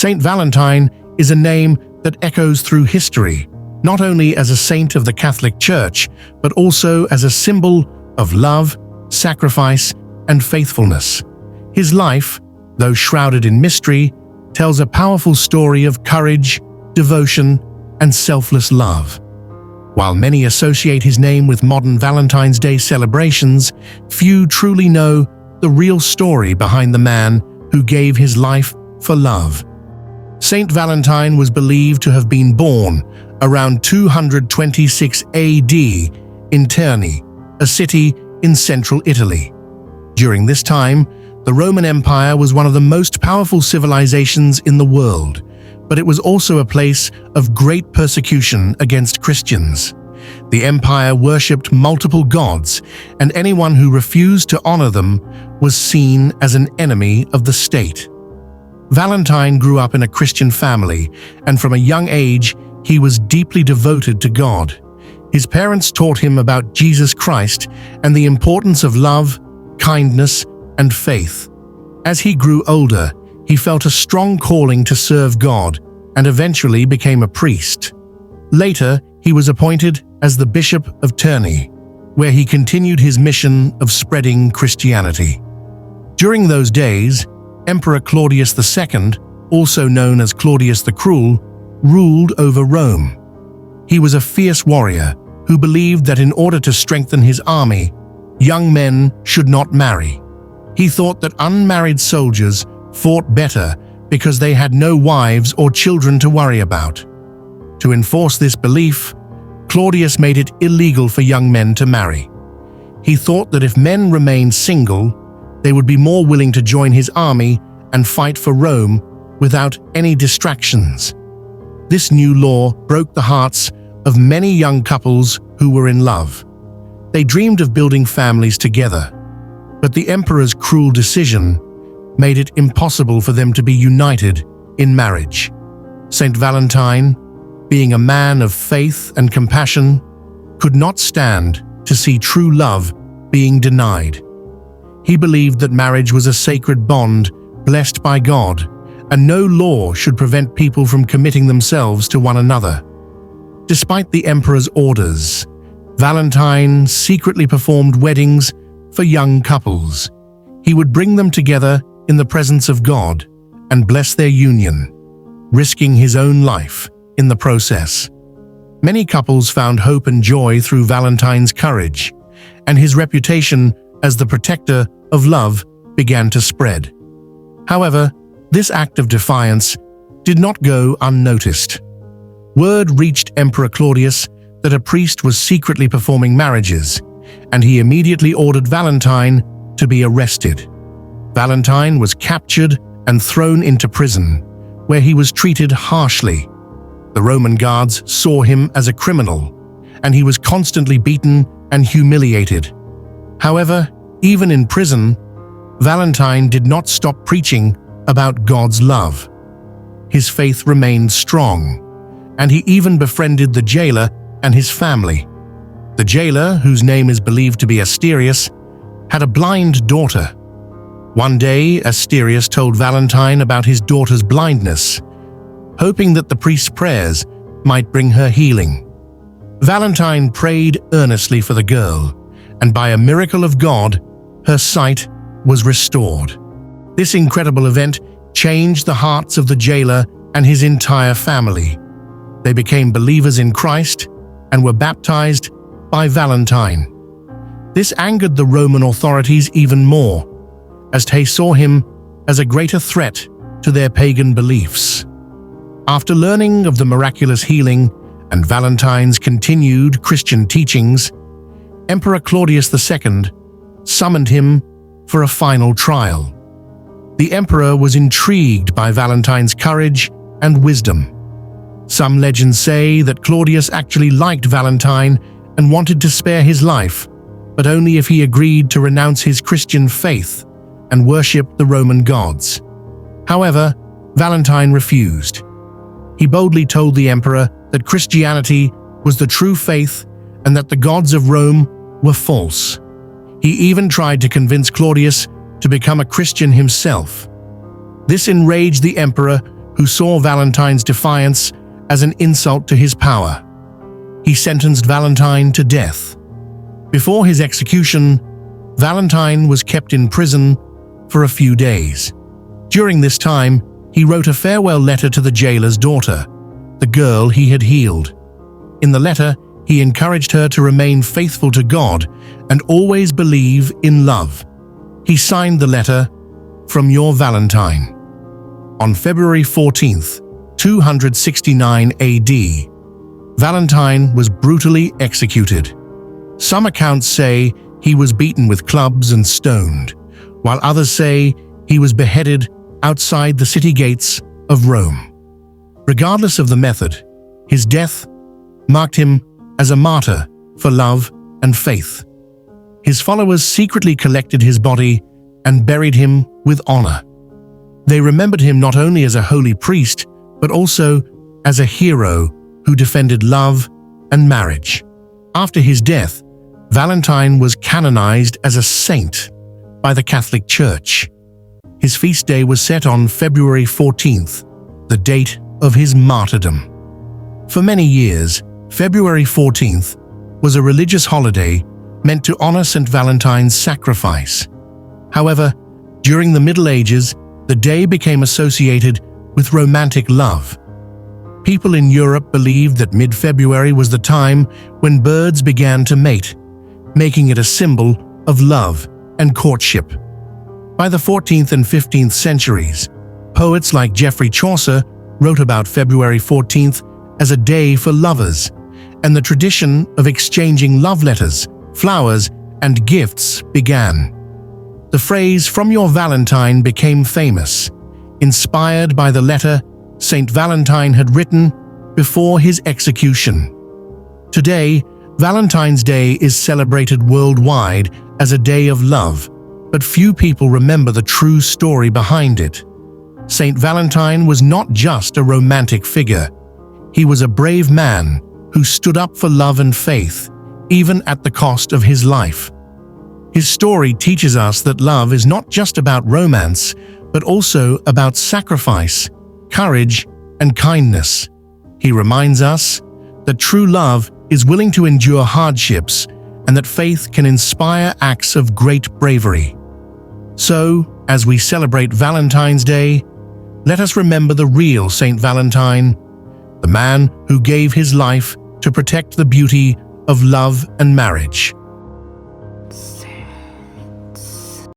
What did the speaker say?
Saint Valentine is a name that echoes through history, not only as a saint of the Catholic Church, but also as a symbol of love, sacrifice, and faithfulness. His life, though shrouded in mystery, tells a powerful story of courage, devotion, and selfless love. While many associate his name with modern Valentine's Day celebrations, few truly know the real story behind the man who gave his life for love. Saint Valentine was believed to have been born around 226 AD in Terni, a city in central Italy. During this time, the Roman Empire was one of the most powerful civilizations in the world, but it was also a place of great persecution against Christians. The empire worshipped multiple gods, and anyone who refused to honor them was seen as an enemy of the state. Valentine grew up in a Christian family, and from a young age, he was deeply devoted to God. His parents taught him about Jesus Christ and the importance of love, kindness, and faith. As he grew older, he felt a strong calling to serve God and eventually became a priest. Later, he was appointed as the Bishop of Terni, where he continued his mission of spreading Christianity. During those days, Emperor Claudius II, also known as Claudius the Cruel, ruled over Rome. He was a fierce warrior who believed that in order to strengthen his army, young men should not marry. He thought that unmarried soldiers fought better because they had no wives or children to worry about. To enforce this belief, Claudius made it illegal for young men to marry. He thought that if men remained single, they would be more willing to join his army and fight for Rome without any distractions. This new law broke the hearts of many young couples who were in love. They dreamed of building families together, but the emperor's cruel decision made it impossible for them to be united in marriage. Saint Valentine, being a man of faith and compassion, could not stand to see true love being denied. He believed that marriage was a sacred bond blessed by God, and no law should prevent people from committing themselves to one another. Despite the emperor's orders, Valentine secretly performed weddings for young couples. He would bring them together in the presence of God and bless their union, risking his own life in the process. Many couples found hope and joy through Valentine's courage, and his reputation as the protector of love began to spread. However, this act of defiance did not go unnoticed. Word reached Emperor Claudius that a priest was secretly performing marriages, and he immediately ordered Valentine to be arrested. Valentine was captured and thrown into prison, where he was treated harshly. The Roman guards saw him as a criminal, and he was constantly beaten and humiliated. However, even in prison, Valentine did not stop preaching about God's love. His faith remained strong, and he even befriended the jailer and his family. The jailer, whose name is believed to be Asterius, had a blind daughter. One day, Asterius told Valentine about his daughter's blindness, hoping that the priest's prayers might bring her healing. Valentine prayed earnestly for the girl, and by a miracle of God, her sight was restored. This incredible event changed the hearts of the jailer and his entire family. They became believers in Christ and were baptized by Valentine. This angered the Roman authorities even more, as they saw him as a greater threat to their pagan beliefs. After learning of the miraculous healing and Valentine's continued Christian teachings, Emperor Claudius II summoned him for a final trial. The emperor was intrigued by Valentine's courage and wisdom. Some legends say that Claudius actually liked Valentine and wanted to spare his life, but only if he agreed to renounce his Christian faith and worship the Roman gods. However, Valentine refused. He boldly told the emperor that Christianity was the true faith and that the gods of Rome were false. He even tried to convince Claudius to become a Christian himself. This enraged the emperor, who saw Valentine's defiance as an insult to his power. He sentenced Valentine to death. Before his execution, Valentine was kept in prison for a few days. During this time, he wrote a farewell letter to the jailer's daughter, the girl he had healed. In the letter, he encouraged her to remain faithful to God and always believe in love. He signed the letter, "From your Valentine." On February 14th, 269 AD, Valentine was brutally executed. Some accounts say he was beaten with clubs and stoned, while others say he was beheaded outside the city gates of Rome. Regardless of the method, his death marked him as a martyr for love and faith. His followers secretly collected his body and buried him with honor. They remembered him not only as a holy priest, but also as a hero who defended love and marriage. After his death, Valentine was canonized as a saint by the Catholic Church. His feast day was set on February 14th, the date of his martyrdom. For many years, February 14th was a religious holiday meant to honor Saint Valentine's sacrifice. However, during the Middle Ages, the day became associated with romantic love. People in Europe believed that mid-February was the time when birds began to mate, making it a symbol of love and courtship. By the 14th and 15th centuries, poets like Geoffrey Chaucer wrote about February 14th as a day for lovers, and the tradition of exchanging love letters, flowers, and gifts began. The phrase "from your Valentine" became famous, inspired by the letter Saint Valentine had written before his execution. Today, Valentine's Day is celebrated worldwide as a day of love, but few people remember the true story behind it. Saint Valentine was not just a romantic figure. He was a brave man who stood up for love and faith, even at the cost of his life. His story teaches us that love is not just about romance, but also about sacrifice, courage, and kindness. He reminds us that true love is willing to endure hardships and that faith can inspire acts of great bravery. So, as we celebrate Valentine's Day, let us remember the real Saint Valentine, the man who gave his life to protect the beauty of love and marriage.